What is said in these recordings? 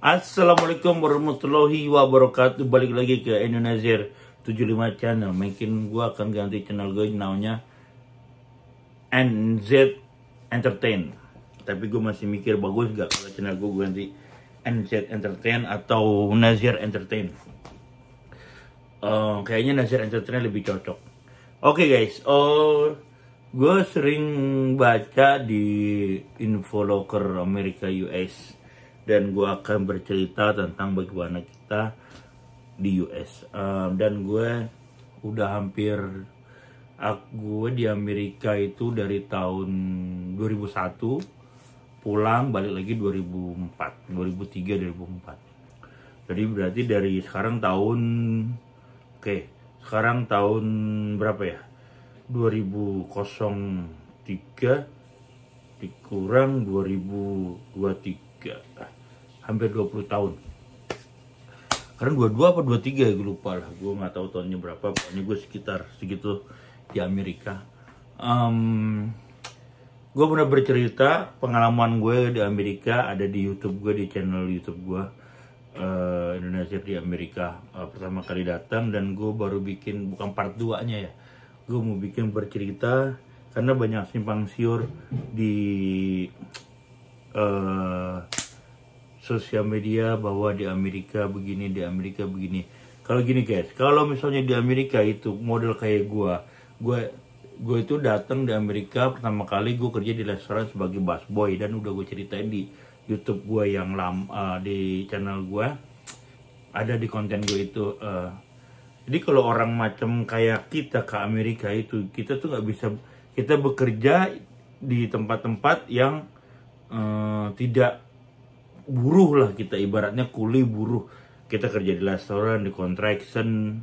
Assalamualaikum warahmatullahi wabarakatuh. Balik lagi ke Indonesia 75 channel. Mungkin gua akan ganti channel gue namanya NZ Entertain. Tapi gue masih mikir bagus gak kalau channel gue ganti NZ Entertain atau Nazir Entertain. Kayaknya Nazir Entertain lebih cocok. Oke guys, gue sering baca di Infoloker Amerika US. Dan gue akan bercerita tentang bagaimana kita di US. Dan gue udah hampir, gue di Amerika itu dari tahun 2001, pulang balik lagi 2004, 2003, 2004. Jadi berarti dari sekarang tahun, sekarang tahun berapa ya? 2003 dikurang 2023. Hampir 20 tahun. Karena 22 apa 23 ya, gue lupa lah. Gue gak tahu tahunnya berapa. Pokoknya gue sekitar segitu di Amerika. Gue pernah bercerita pengalaman gue di Amerika. Ada di YouTube gue, di channel YouTube gue, Indonesia di Amerika. Pertama kali datang. Dan gue baru bikin, bukan part 2 nya ya, gue mau bikin bercerita. Karena banyak simpang siur di sosial media bahwa di Amerika begini, di Amerika begini. Kalau gini guys, kalau misalnya di Amerika itu model kayak gue itu datang di Amerika pertama kali gue kerja di restoran sebagai busboy, dan udah gue ceritain di YouTube gue yang lama, di channel gue, ada di konten gue itu. Jadi kalau orang macam kayak kita ke Amerika itu, kita tuh nggak bisa, kita bekerja di tempat-tempat yang tidak buruh lah, kita ibaratnya kuli buruh. Kita kerja di restoran, di contraction.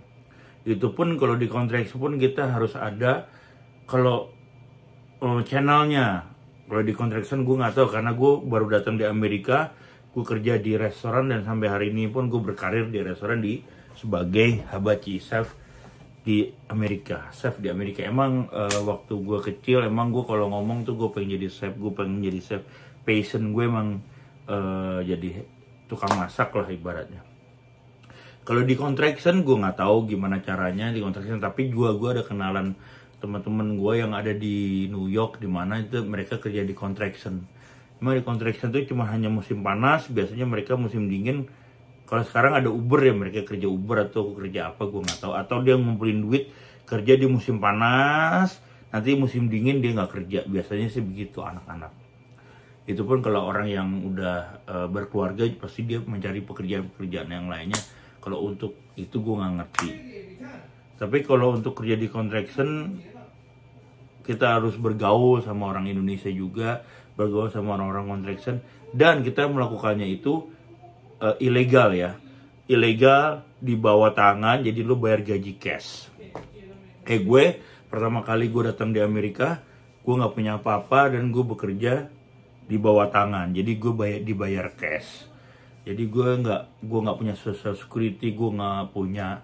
Itu pun kalau di contraction pun kita harus ada kalau channelnya. Kalau di contraction gue nggak tahu, karena gue baru datang di Amerika. Gue kerja di restoran dan sampai hari ini pun gue berkarir di restoran sebagai hibachi chef di Amerika. Chef di Amerika. Emang waktu gue kecil emang gue kalau ngomong tuh gue pengen jadi chef, gue pengen jadi chef. Passion gue emang jadi tukang masak lah ibaratnya. Kalau di contraction gue nggak tahu gimana caranya di contraction, tapi gue ada kenalan teman-teman gue yang ada di New York, di mana itu mereka kerja di contraction. Memang di contraction itu cuma hanya musim panas, biasanya mereka musim dingin. Kalau sekarang ada Uber ya, mereka kerja Uber atau kerja apa gue nggak tahu, atau dia ngumpulin duit kerja di musim panas, nanti musim dingin dia nggak kerja. Biasanya sih begitu anak-anak. Itu pun kalau orang yang udah berkeluarga pasti dia mencari pekerjaan-pekerjaan yang lainnya. Kalau untuk itu gue nggak ngerti. Tapi kalau untuk kerja di contraction, kita harus bergaul sama orang Indonesia juga, bergaul sama orang-orang contraction, dan kita melakukannya itu ilegal ya, ilegal di bawah tangan. Jadi lo bayar gaji cash. Kayak gue pertama kali gue datang di Amerika, gue nggak punya apa-apa dan gue bekerja di bawah tangan, jadi gue dibayar cash. Jadi gue nggak punya social security, gue nggak punya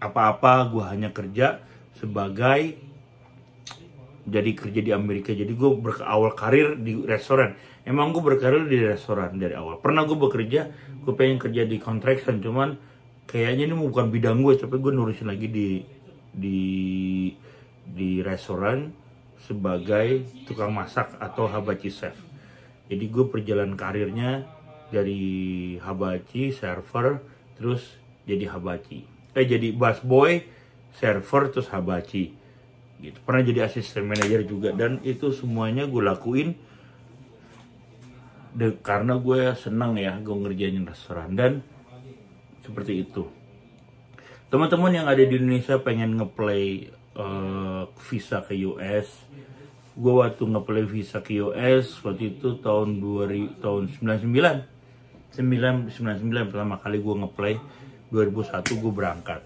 apa-apa. Gue hanya kerja sebagai jadi kerja di Amerika. Jadi gue berawal karir di restoran. Emang gue berkarir di restoran dari awal. Pernah gue bekerja, gue pengen kerja di contraction, cuman kayaknya ini bukan bidang gue. Tapi gue nurusin lagi di restoran sebagai tukang masak atau hibachi chef. Jadi gue perjalanan karirnya dari hibachi, server, terus jadi hibachi. Jadi busboy, server, terus hibachi. Gitu. Pernah jadi asisten manajer juga, dan itu semuanya gue lakuin karena gue senang ya, gue ngerjain restoran. Dan seperti itu. Teman-teman yang ada di Indonesia pengen ngeplay visa ke US, gue waktu ngeplay visa ke US waktu itu tahun 99 pertama kali gue ngeplay. 2001 gue berangkat.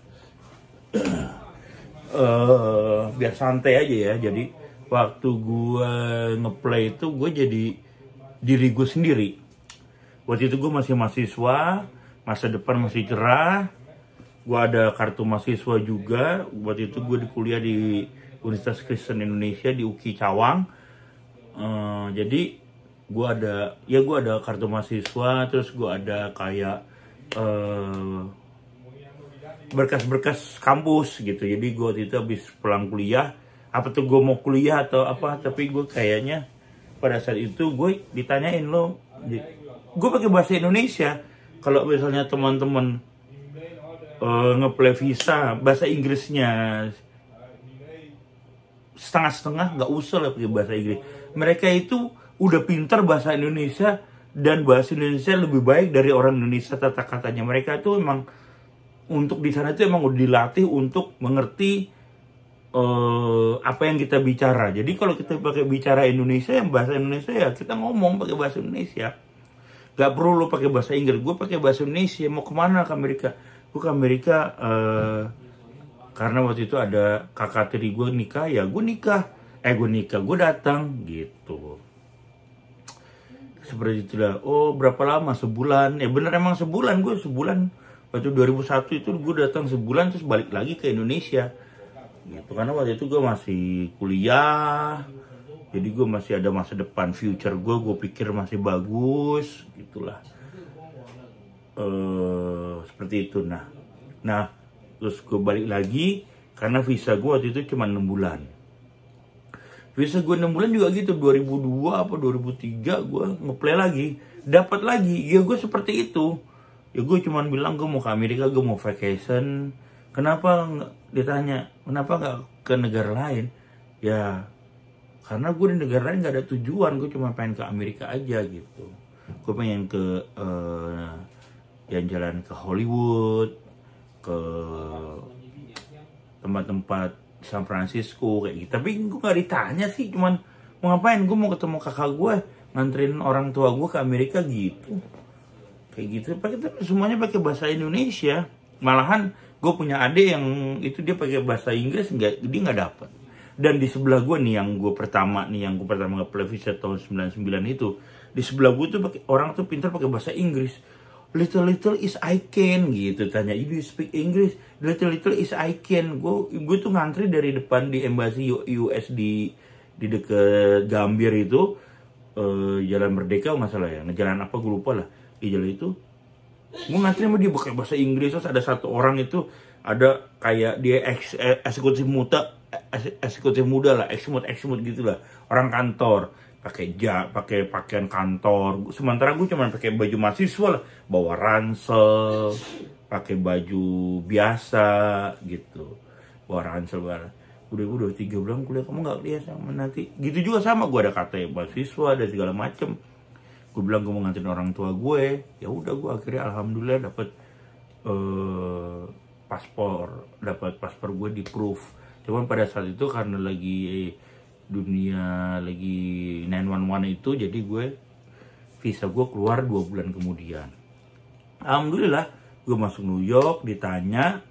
Biar santai aja ya. Jadi waktu gue ngeplay itu gue jadi diri gue sendiri. Waktu itu gue masih mahasiswa, masa depan masih cerah. Gue ada kartu mahasiswa juga. Waktu itu gue kuliah di Universitas Kristen Indonesia di UKI Cawang. Jadi gue ada kartu mahasiswa, terus gue ada kayak berkas-berkas kampus gitu. Jadi gue waktu itu habis pulang kuliah, apa tuh gue mau kuliah atau apa, tapi gue kayaknya pada saat itu gue ditanyain, lo gue pakai bahasa Indonesia. Kalau misalnya teman-teman ngeplay visa bahasa Inggrisnya setengah-setengah, nggak usah lah pakai bahasa Inggris. Mereka itu udah pintar bahasa Indonesia, dan bahasa Indonesia lebih baik dari orang Indonesia. Tata katanya mereka itu emang untuk di sana itu emang udah dilatih untuk mengerti apa yang kita bicara. Jadi kalau kita pakai bicara Indonesia, yang bahasa Indonesia ya kita ngomong pakai bahasa Indonesia. Gak perlu lo pakai bahasa Inggris. Gue pakai bahasa Indonesia. Mau kemana ke Amerika? Gue ke Amerika karena waktu itu ada kakak tiri gue nikah, ya gue nikah. Gue datang gitu. Seperti itulah. Oh, berapa lama? Sebulan. Ya bener, emang sebulan. Gue sebulan. Waktu 2001 itu gue datang sebulan, terus balik lagi ke Indonesia gitu. Karena waktu itu gue masih kuliah, jadi gue masih ada masa depan, future gue pikir masih bagus gitulah. Seperti itu. Nah terus gue balik lagi karena visa gue waktu itu cuma 6 bulan. Visa gue 6 bulan juga gitu. 2002 apa 2003 gue ngeplay lagi, dapat lagi. Ya gue seperti itu. Ya gue cuman bilang gue mau ke Amerika, gue mau vacation. Kenapa ditanya, kenapa nggak ke negara lain? Ya karena gue di negara lain nggak ada tujuan. Gue cuma pengen ke Amerika aja gitu. Gue pengen ke jalan-jalan ke Hollywood, ke tempat-tempat San Francisco kayak gitu. Tapi gue nggak ditanya sih, cuman mau ngapain? Gue mau ketemu kakak gue, nganterin orang tua gue ke Amerika gitu. Kayak gitu, semuanya pakai bahasa Indonesia. Malahan gue punya adik yang itu dia pakai bahasa Inggris, dia nggak dapet. Dan di sebelah gue nih, yang gue pertama nge-play visa tahun 99 itu, di sebelah gue tuh orang tuh pintar pakai bahasa Inggris. Little is I can gitu, tanya, do you speak English? Little is I can. Gue tuh ngantri dari depan di embassy US di deket Gambir itu, Jalan Merdeka nggak salah ya, jalan apa gue lupa lah. Di jalan itu gue ngantri sama dia pakai bahasa Inggris. Terus ada satu orang itu, ada kayak dia eksekutif muda lah, eksmut gitu lah, orang kantor, pakai pakaian kantor. Sementara gue cuma pakai baju mahasiswa lah, bawa ransel, pakai baju biasa gitu, bawa ransel. Udah 3 bulan kuliah kamu nggak lihat sama nanti gitu. Juga sama, gue ada KTP mahasiswa, ada segala macem. Gue bilang gue mau nganterin orang tua gue. Ya udah, gue akhirnya alhamdulillah dapat paspor gue di proof. Cuman pada saat itu karena lagi dunia lagi 911 itu, jadi visa gue keluar 2 bulan kemudian. Alhamdulillah gue masuk New York, ditanya,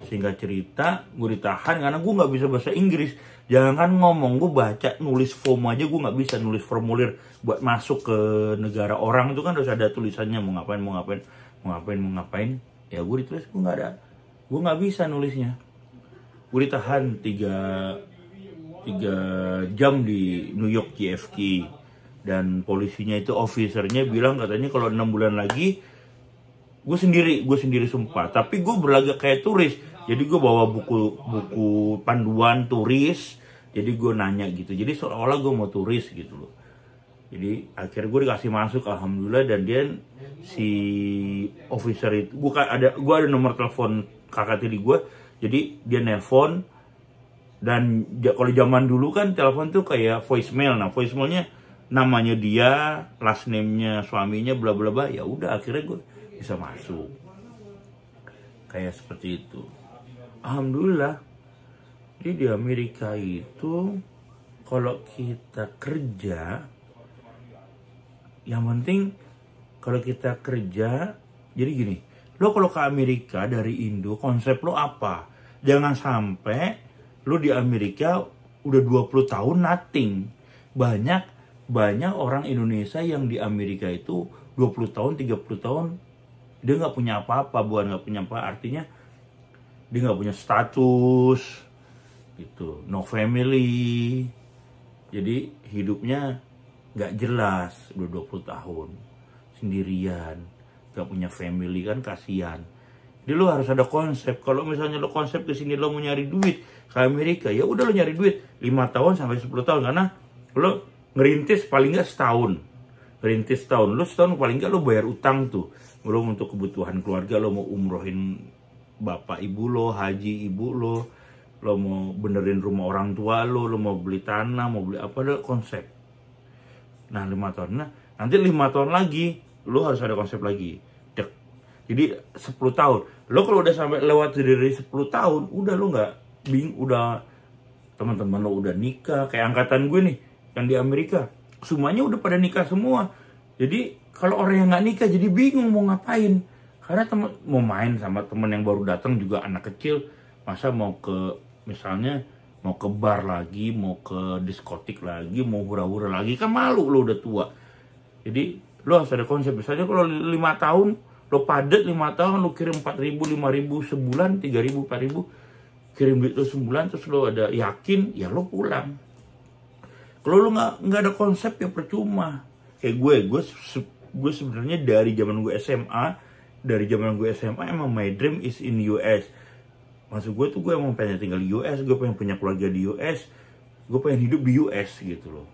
sehingga cerita gue ditahan karena gue nggak bisa bahasa Inggris. Jangan ngomong, gue baca, nulis form aja gue nggak bisa, nulis formulir buat masuk ke negara orang itu kan harus ada tulisannya, mau ngapain. Ya gue ditulis, gue nggak bisa nulisnya. Gue ditahan 3 jam di New York JFK, dan polisinya itu officernya bilang katanya kalau 6 bulan lagi gue sendiri sumpah, tapi gue berlagak kayak turis. Jadi gue bawa buku panduan turis. Jadi gue nanya gitu. Jadi seolah-olah gue mau turis gitu loh. Jadi akhirnya gue dikasih masuk, alhamdulillah. Dan dia, si officer itu, gue ada nomor telepon kakak tiri gue. Jadi dia nelpon. Dan kalau zaman dulu kan telepon tuh kayak voicemail. Nah voicemailnya namanya dia, last name-nya suaminya, bla bla bla. Ya udah akhirnya gue bisa masuk. Kayak seperti itu. Alhamdulillah. Jadi di Amerika itu kalau kita kerja, yang penting kalau kita kerja, jadi gini, lo kalau ke Amerika dari Indo, konsep lo apa? Jangan sampai lo di Amerika udah 20 tahun nothing. Banyak orang Indonesia yang di Amerika itu 20 tahun, 30 tahun, dia nggak punya apa-apa. Bukan nggak punya apa, artinya dia nggak punya status gitu, no family. Jadi hidupnya nggak jelas, udah 20 tahun sendirian, nggak punya family, kan kasihan. Jadi lo harus ada konsep. Kalau misalnya lo konsep ke sini lo mau nyari duit ke Amerika, ya udah lo nyari duit 5 tahun sampai 10 tahun, karena lo ngerintis paling nggak setahun. Ngerintis setahun, lo setahun paling nggak lo bayar utang tuh. Lo untuk kebutuhan keluarga, lo mau umrohin bapak ibu lo, haji ibu lo mau benerin rumah orang tua lo mau beli tanah, mau beli apa, ada konsep. Nah 5 tahun, nah nanti 5 tahun lagi lo harus ada konsep lagi. Jadi 10 tahun. Lo kalau udah sampai lewat dari 10 tahun, udah lo nggak udah teman-teman lo udah nikah. Kayak angkatan gue nih yang di Amerika, semuanya udah pada nikah semua. Jadi kalau orang yang nggak nikah jadi bingung mau ngapain. Karena mau main sama teman yang baru datang juga anak kecil, masa mau ke misalnya mau ke bar lagi, mau ke diskotik lagi, mau hura-hura lagi, kan malu lo udah tua. Jadi lo harus ada konsep. Misalnya kalau 5 tahun lo padet 5 tahun, lo kirim 4.000, 5.000 sebulan, 3.000, 4.000, kirim duit lo sebulan, terus lo ada yakin, ya lo pulang. Kalau lo nggak ada konsep ya percuma. Kayak gue sebenarnya dari zaman gue SMA emang my dream is in US. Maksud gue tuh gue emang pengen tinggal di US, gue pengen punya keluarga di US, gue pengen hidup di US gitu loh.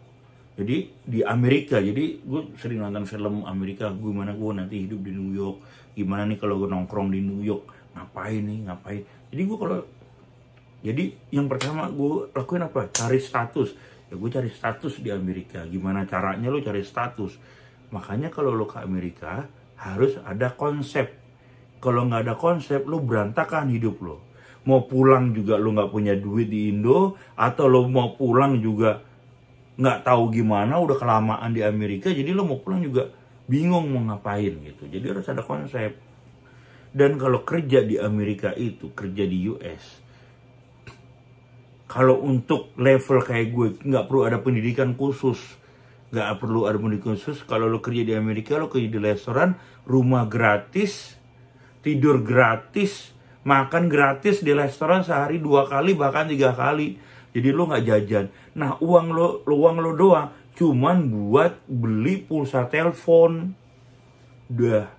Jadi di Amerika, jadi gue sering nonton film Amerika, gimana gue nanti hidup di New York, gimana nih kalau gue nongkrong di New York, ngapain. Jadi gue jadi yang pertama gue lakuin apa? Cari status. Ya gue cari status di Amerika. Gimana caranya lo cari status? Makanya kalau lo ke Amerika harus ada konsep. Kalau nggak ada konsep, lo berantakan hidup lo. Mau pulang juga lo nggak punya duit di Indo, atau lo mau pulang juga nggak tahu gimana, udah kelamaan di Amerika, jadi lo mau pulang juga bingung mau ngapain gitu. Jadi harus ada konsep. Dan kalau kerja di Amerika itu, kerja di US, kalau untuk level kayak gue, nggak perlu ada pendidikan khusus. Nggak perlu ada pendidikan khusus. Kalau lo kerja di Amerika, lo kerja di restoran, rumah gratis, tidur gratis, makan gratis di restoran sehari 2 kali, bahkan 3 kali. Jadi lo nggak jajan. Nah uang lo doang cuman buat beli pulsa telepon. Udah.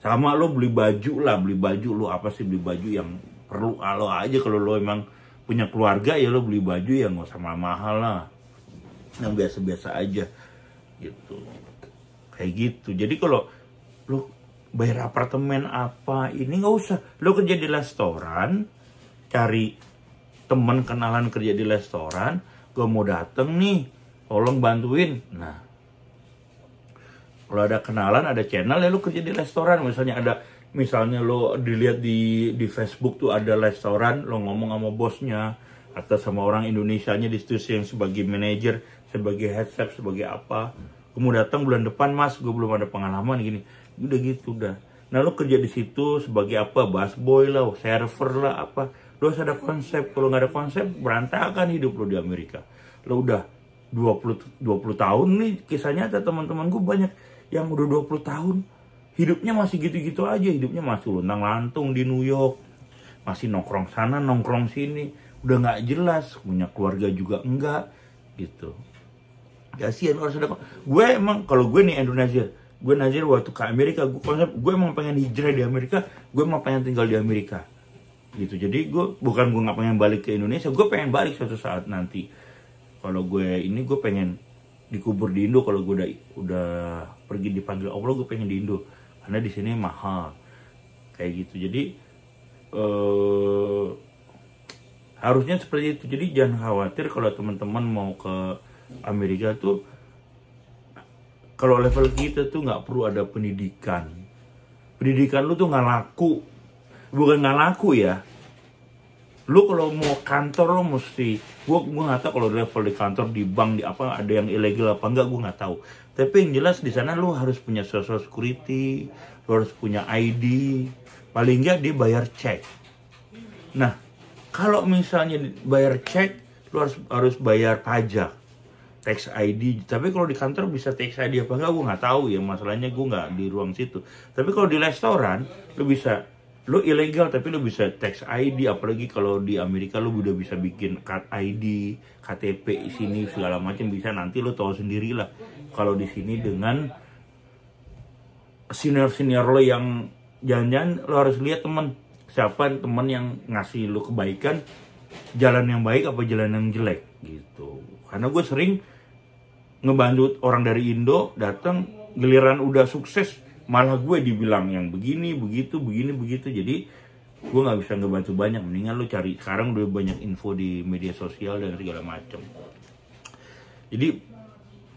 Sama lo beli baju lah, lo apa sih beli baju yang perlu lo aja. Kalau lo emang punya keluarga ya lo beli baju yang nggak usah mahal lah, yang biasa-biasa aja gitu. Kayak gitu. Jadi kalau lo bayar apartemen apa ini nggak usah. Lo kerja di restoran, cari teman kenalan kerja di restoran, gue mau dateng nih, tolong bantuin. Nah, kalau ada kenalan, ada channel ya lo kerja di restoran. Misalnya lo dilihat di Facebook tuh ada restoran, lo ngomong sama bosnya atau sama orang Indonesianya di situ yang sebagai manajer, sebagai head chef, sebagai apa. Gue mau datang bulan depan mas, gue belum ada pengalaman gini. Udah gitu udah. Nah lo kerja di situ sebagai apa? Busboy lah, server lah apa. Lo harus ada konsep. Kalau nggak ada konsep, berantakan hidup lo di Amerika. Lo udah 20 tahun nih, kisahnya ada teman-teman gue banyak yang udah 20 tahun. Hidupnya masih gitu-gitu aja. Hidupnya masih luntang-lantung di New York. Masih nongkrong sana, nongkrong sini. Udah nggak jelas. Punya keluarga juga enggak. Gitu. Kasian harus ada. Gue emang, kalau gue nih Indonesia, gue Nazir waktu ke Amerika, gue emang pengen hijrah di Amerika. Gue emang pengen tinggal di Amerika. Gitu. Jadi gue nggak pengen balik ke Indonesia, gue pengen balik suatu saat nanti. Kalau gue pengen dikubur di Indo. Kalau gue udah pergi dipanggil Allah, gue pengen di Indo karena di sini mahal kayak gitu. Jadi harusnya seperti itu. Jadi jangan khawatir kalau teman-teman mau ke Amerika tuh. Kalau level kita tuh nggak perlu ada pendidikan lu tuh nggak laku. Bukan nggak laku ya. Lu kalau mau kantor lo mesti, gue nggak tahu kalau level di kantor, di bank, di apa ada yang ilegal apa enggak, gue nggak tahu. Tapi yang jelas di sana lu harus punya social security, lu harus punya ID, paling nggak dia bayar cek. Nah kalau misalnya bayar cek, lu harus bayar pajak, tax ID. Tapi kalau di kantor bisa tax ID apa enggak, gue nggak tahu ya, masalahnya gue nggak di ruang situ. Tapi kalau di restoran lu bisa Lo ilegal tapi lo bisa tax ID, apalagi kalau di Amerika lo udah bisa bikin card ID, KTP sini segala macam bisa. Nanti lo tahu sendiri lah kalau di sini dengan senior lo yang jangan-jangan lo harus lihat siapa teman yang ngasih lo kebaikan, jalan yang baik apa jalan yang jelek gitu. Karena gue sering ngebantu orang dari Indo datang, giliran udah sukses malah gue dibilang yang begini begitu. Jadi gue nggak bisa ngebantu banyak. Mendingan lo cari, sekarang udah banyak info di media sosial dan segala macam. Jadi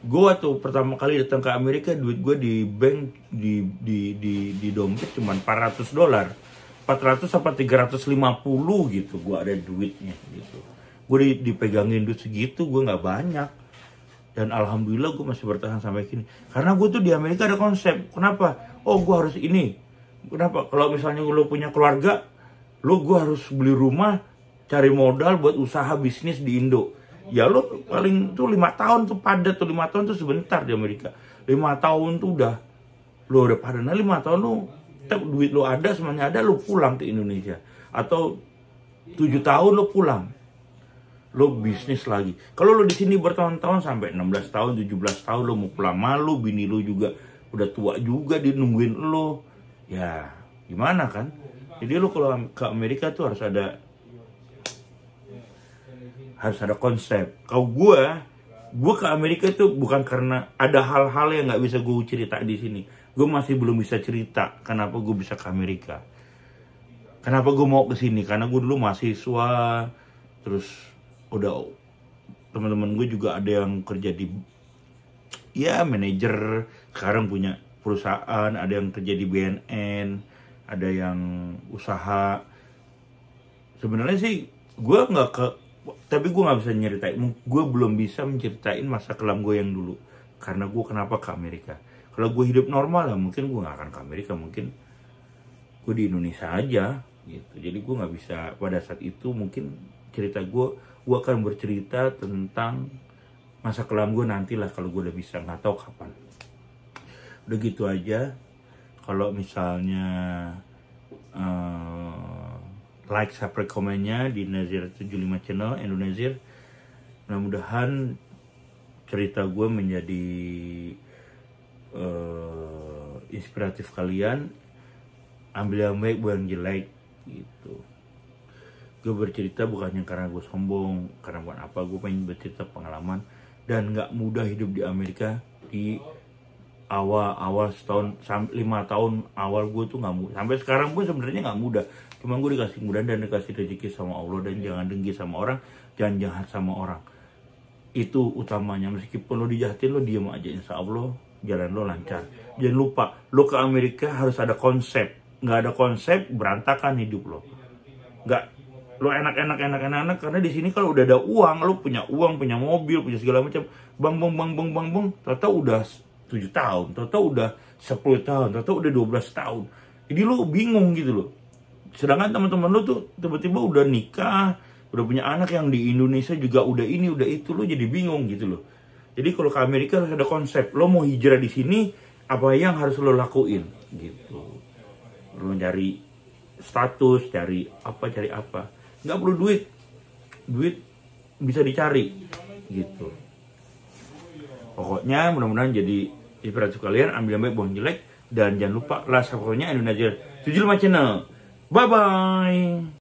gue waktu pertama kali datang ke Amerika, duit gue di bank di dompet cuma $400, 400 sampai 350 gitu. Gue ada duitnya gitu. Gue dipegangin duit segitu, gue nggak banyak. Dan alhamdulillah gue masih bertahan sampai kini. Karena gue tuh di Amerika ada konsep. Kenapa? Oh, gue harus ini. Kenapa? Kalau misalnya lo punya keluarga, gue harus beli rumah, cari modal buat usaha bisnis di Indo. Ya lo paling tuh 5 tahun tuh padat tuh, 5 tahun tuh sebentar di Amerika. 5 tahun tuh udah padat. Nah 5 tahun lo, duit lo ada, semuanya ada, lo pulang ke Indonesia. Atau 7 tahun lo pulang. Lo bisnis lagi. Kalau lo di sini bertahun-tahun sampai 16 tahun, 17 tahun lo mau pulang, malu, bini lo juga udah tua juga di nungguin lo. Ya, gimana kan? Jadi lo kalau ke Amerika tuh harus ada konsep. Kalau gue ke Amerika tuh bukan karena ada hal-hal yang nggak bisa gue cerita di sini. Gue masih belum bisa cerita kenapa gue bisa ke Amerika. Kenapa gue mau ke sini? Karena gue dulu mahasiswa, terus udah teman-teman gue juga ada yang kerja di manajer, sekarang punya perusahaan, ada yang kerja di BNN, ada yang usaha. Sebenarnya sih gue tapi gue nggak bisa nyeritain, gue belum bisa menceritain masa kelam gue yang dulu, karena gue kenapa ke Amerika. Kalau gue hidup normal lah mungkin gue nggak akan ke Amerika, mungkin gue di Indonesia aja gitu. Jadi gue nggak bisa pada saat itu mungkin cerita gue akan bercerita tentang masa kelam gue nantilah kalau gue udah bisa, nggak tahu kapan. Udah gitu aja. Kalau misalnya like, subscribe, komennya di Nazir75 channel Indonesia. Mudah-mudahan cerita gue menjadi inspiratif kalian. Ambil yang baik, bukan yang jelek gitu. Gue bercerita bukannya karena gue sombong, karena bukan apa, gue pengen bercerita pengalaman. Dan gak mudah hidup di Amerika. Di awal setahun, 5 tahun awal gue tuh gak mudah. Sampai sekarang gue sebenarnya gak mudah. Cuma gue dikasih mudah dan dikasih rezeki sama Allah. Dan jangan dengki sama orang, jangan jahat sama orang. Itu utamanya. Meskipun lo dijahatin, lo diem aja, insya Allah jalan lo lancar. Jangan lupa, lo ke Amerika harus ada konsep. Gak ada konsep, berantakan hidup lo. Gak, lo enak karena di sini kalau udah ada uang, lo punya uang, punya mobil, punya segala macam, bang, tahu udah 7 tahun, tahu udah 10 tahun, tahu udah 12 tahun. Jadi lo bingung gitu lo. Sedangkan teman-teman lo tuh tiba-tiba udah nikah, udah punya anak yang di Indonesia juga udah ini, udah itu, lo jadi bingung gitu lo. Jadi kalau ke Amerika harus ada konsep. Lo mau hijrah di sini, apa yang harus lo lakuin gitu. Lo cari status, cari apa. Nggak perlu duit bisa dicari gitu. Pokoknya mudah-mudahan jadi inspirasi kalian. Ambil yang baik, buang jelek, dan jangan lupa like, subscribe-nya Indonesia 75 channel. Bye bye.